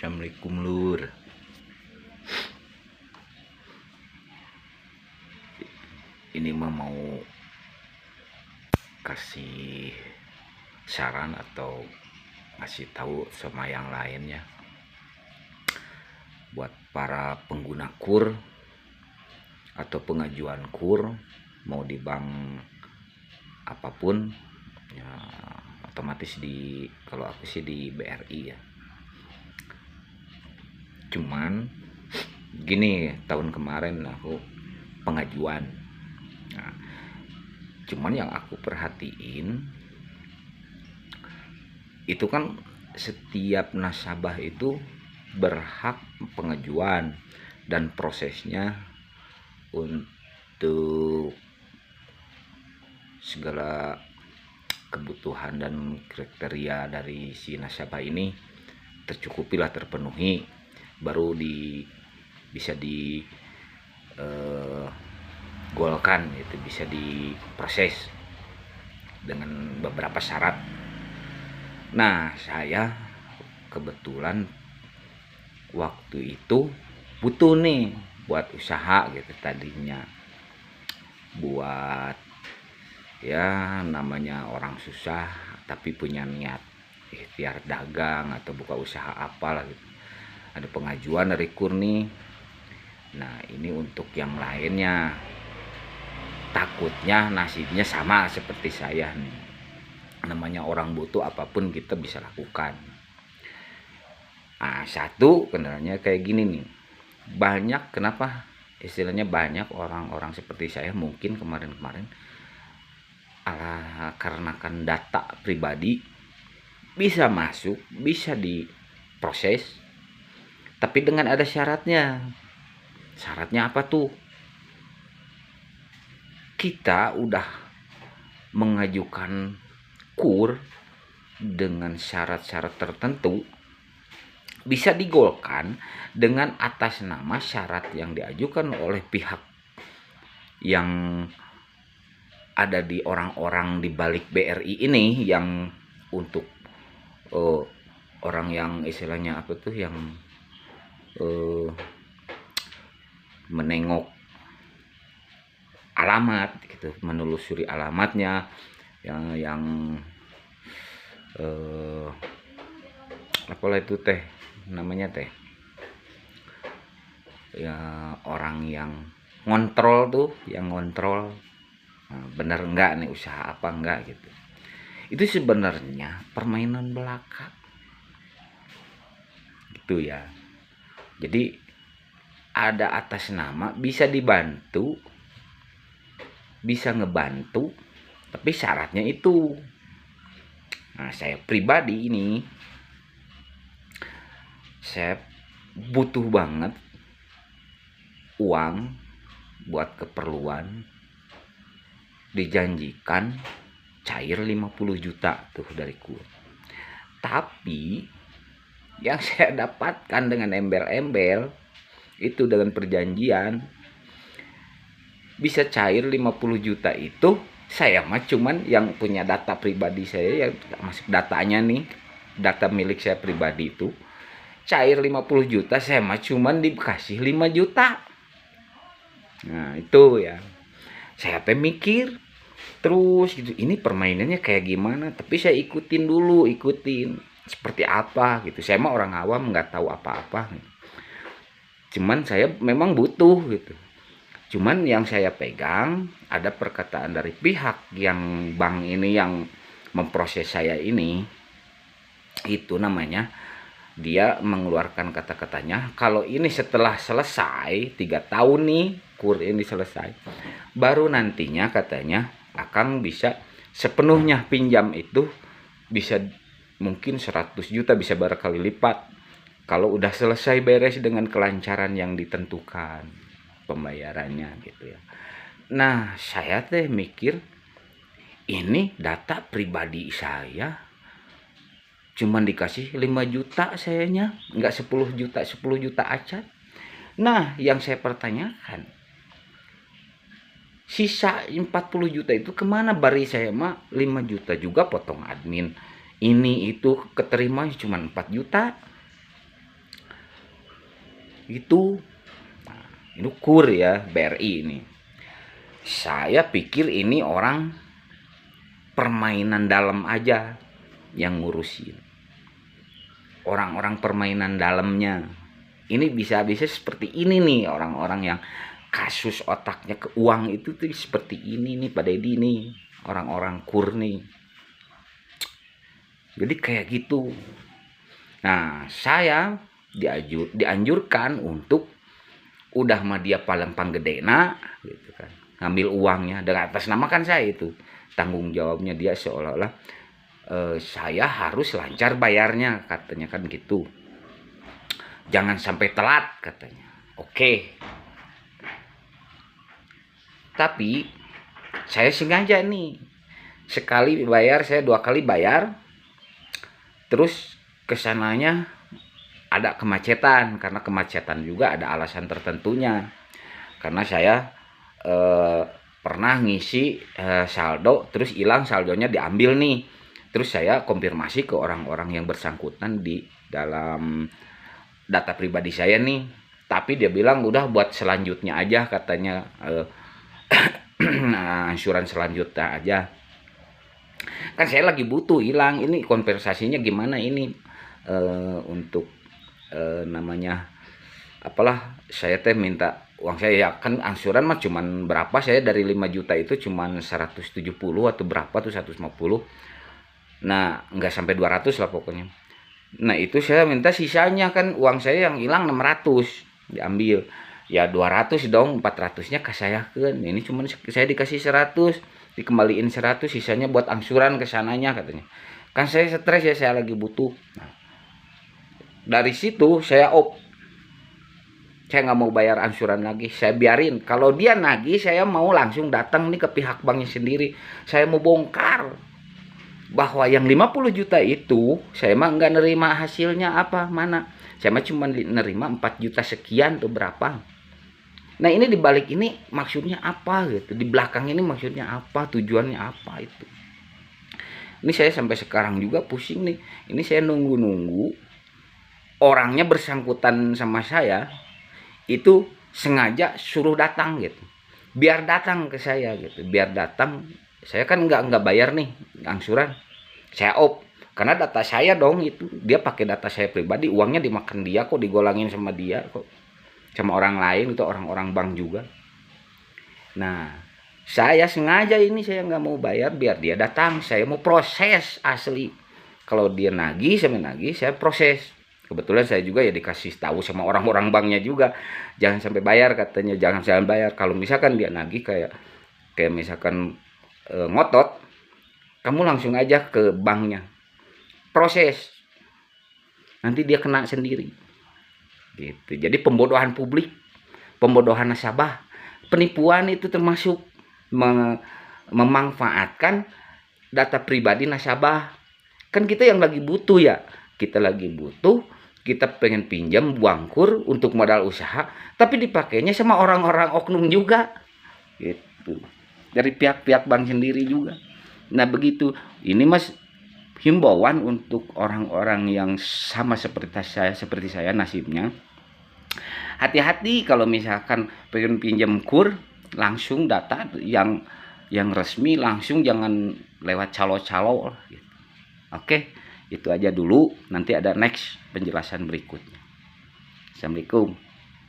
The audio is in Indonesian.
Assalamualaikum lur. Ini mah mau kasih saran atau ngasih tahu sama yang lainnya buat para pengguna KUR atau pengajuan KUR, mau di bank apapun ya, otomatis kalau aku sih di BRI ya. Cuman gini, tahun kemarin aku pengajuan. Nah, cuman yang aku perhatiin itu kan setiap nasabah itu berhak pengajuan dan prosesnya untuk segala kebutuhan dan kriteria dari si nasabah ini tercukupilah, terpenuhi, baru bisa golkan itu, bisa diproses dengan beberapa syarat. Nah, saya kebetulan waktu itu butuh nih buat usaha gitu, tadinya buat ya namanya orang susah tapi punya niat ikhtiar dagang atau buka usaha apalah gitu. Ada pengajuan dari KUR nih. Nah, ini untuk yang lainnya takutnya nasibnya sama seperti saya nih. Namanya orang butuh, apapun kita bisa lakukan. Nah, satu kendalanya kayak gini nih. Kenapa istilahnya banyak orang-orang seperti saya mungkin kemarin-kemarin karena kan data pribadi bisa masuk, bisa diproses, tapi dengan ada syaratnya. Syaratnya apa tuh? Kita udah mengajukan KUR dengan syarat-syarat tertentu, bisa digolkan dengan atas nama syarat yang diajukan oleh pihak yang ada di orang-orang di balik BRI ini, yang untuk orang yang istilahnya apa tuh, yang menengok alamat gitu, menelusuri alamatnya, yang apalah itu teh namanya teh, ya orang yang ngontrol tuh, yang ngontrol bener enggak nih usaha apa enggak gitu. Itu sebenarnya permainan belaka gitu ya. Jadi ada atas nama, bisa dibantu, bisa ngebantu, tapi syaratnya itu. Nah, saya pribadi ini, saya butuh banget uang buat keperluan, dijanjikan cair 50 juta tuh dari KUR. Tapi yang saya dapatkan dengan embel-embel itu, dengan perjanjian bisa cair 50 juta itu, saya mah cuman yang punya data pribadi saya, yang masuk datanya nih, data milik saya pribadi itu cair 50 juta, saya mah cuman dikasih 5 juta. Nah, itu ya. Saya mikir terus gitu, ini permainannya kayak gimana, tapi saya ikutin seperti apa gitu. Saya mah orang awam, nggak tahu apa-apa. Cuman saya memang butuh gitu. Cuman yang saya pegang ada perkataan dari pihak yang bank ini yang memproses saya ini, itu namanya, dia mengeluarkan kata-katanya kalau ini setelah selesai 3 tahun nih KUR ini selesai, baru nantinya katanya akan bisa sepenuhnya pinjam itu, bisa mungkin 100 juta, bisa berkali lipat kalau udah selesai beres dengan kelancaran yang ditentukan pembayarannya gitu ya. Nah, saya teh mikir, ini data pribadi saya cuman dikasih 5 juta, sayanya nggak 10 juta, 10 juta aja. Nah, yang saya pertanyakan, sisa 40 juta itu kemana? Bari saya mah 5 juta juga potong admin, ini itu keterima cuma 4 juta. Itu nah, ini KUR ya, BRI ini. Saya pikir ini orang permainan dalam aja yang ngurusin. Orang-orang permainan dalamnya. Ini bisa-bisa seperti ini nih orang-orang yang kasus otaknya ke uang itu tuh seperti ini nih Pak Deddy nih. Orang-orang KUR nih. Jadi kayak gitu. Nah, saya dianjurkan untuk udah mah dia paling panggedena gitu kan. Ngambil uangnya dengan atas nama kan saya itu. Tanggung jawabnya dia seolah-olah saya harus lancar bayarnya katanya kan gitu. Jangan sampai telat katanya. Oke. Tapi saya sengaja nih. Sekali bayar, saya 2 kali bayar. Terus kesananya ada kemacetan, karena kemacetan juga ada alasan tertentunya. Karena saya pernah ngisi saldo, terus hilang saldonya diambil nih. Terus saya konfirmasi ke orang-orang yang bersangkutan di dalam data pribadi saya nih. Tapi dia bilang udah buat selanjutnya aja katanya, ansuran selanjutnya aja. Kan saya lagi butuh hilang, ini konversasinya gimana ini untuk namanya apalah, saya teh minta uang saya ya kan angsuran mah cuman berapa, saya dari 5 juta itu cuman 170 atau berapa tuh 150. Nah nggak sampai 200 lah pokoknya. Nah itu saya minta sisanya, kan uang saya yang hilang 600 diambil ya 200 dong, 400-nya ke saya kan. Ini cuman saya dikasih 100, dikembaliin 100, sisanya buat angsuran ke sananya katanya. Kan saya stres ya, saya lagi butuh. Nah, dari situ saya saya nggak mau bayar angsuran lagi, saya biarin. Kalau dia nagih, saya mau langsung datang nih ke pihak banknya sendiri. Saya mau bongkar bahwa yang 50 juta itu saya mah nggak nerima hasilnya apa mana. Saya mah cuma nerima 4 juta sekian tuh berapa. Nah ini dibalik ini maksudnya apa gitu, di belakang ini maksudnya apa, tujuannya apa itu. Ini saya sampai sekarang juga pusing nih. Ini saya nunggu-nunggu orangnya bersangkutan sama saya itu sengaja suruh datang gitu, biar datang ke saya gitu, biar datang. Saya kan nggak bayar nih angsuran, saya karena data saya dong itu, dia pakai data saya pribadi, uangnya dimakan dia kok, digolangin sama dia kok, sama orang lain itu, orang-orang bank juga. Nah saya sengaja ini saya nggak mau bayar biar dia datang, saya mau proses asli. Kalau dia nagih, saya proses. Kebetulan saya juga ya dikasih tahu sama orang-orang banknya juga, jangan sampai bayar katanya, jangan sampai bayar. Kalau misalkan dia nagih kayak misalkan ngotot, kamu langsung aja ke banknya proses, nanti dia kena sendiri gitu. Jadi pembodohan publik, pembodohan nasabah, penipuan itu termasuk memanfaatkan data pribadi nasabah. Kan kita yang lagi butuh ya, kita lagi butuh, kita pengen pinjam uang KUR untuk modal usaha, tapi dipakainya sama orang-orang oknum juga gitu, dari pihak-pihak bank sendiri juga. Nah begitu, ini mas himbauan untuk orang-orang yang sama seperti saya nasibnya. Hati-hati kalau misalkan pengen pinjam KUR, langsung data yang resmi, langsung, jangan lewat calo-calo gitu. Oke, itu aja dulu. Nanti ada next penjelasan berikutnya. Assalamualaikum.